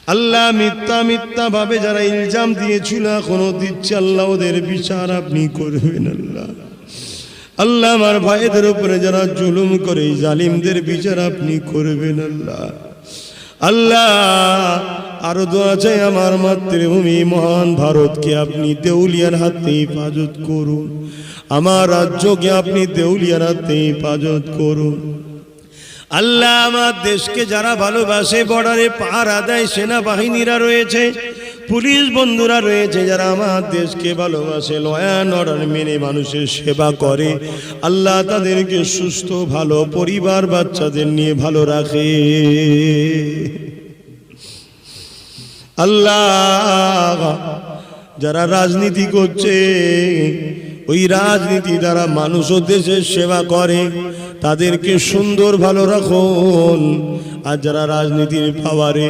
আল্লাহ মিথ্যা মিথ্যা ভাবে যারা ইলজাম দিয়েছিল এখনো দিচ্ছে, আল্লাহ ওদের বিচার আপনি করবেন। আল্লাহ আল্লাহ আমার ভাইদের উপরে যারা জুলুম করে জালিমদের বিচার আপনি করবেন। আল্লাহ আল্লাহ আরো দোয়া চাই আমার মাতৃভূমি মহান ভারতকে আপনি দেউলিয়ার হাতে হেফাজত করুন, আমার রাজ্যকে আপনি দেউলিয়ার হাতে হেফাজত করুন। আল্লাহ আমার দেশকে যারা ভালোবাসে, বর্ডারে পাহারা দেয় সেনাবাহিনীরা রয়েছে, পুলিশ বন্ধুরা রয়েছে, যারা আমার দেশকে ভালোবাসে, ল অ্যান্ড অর্ডার মেনে মানুষের সেবা করে, আল্লাহ তাদেরকে সুস্থ ভালো পরিবার বাচ্চাদের নিয়ে ভালো রাখে। আল্লাহ যারা রাজনীতি করছে ওই রাজনীতি দ্বারা মানুষ ও দেশের সেবা করে তাদেরকে সুন্দর ভালো রাখুন। আর যারা রাজনীতির পাওয়ারে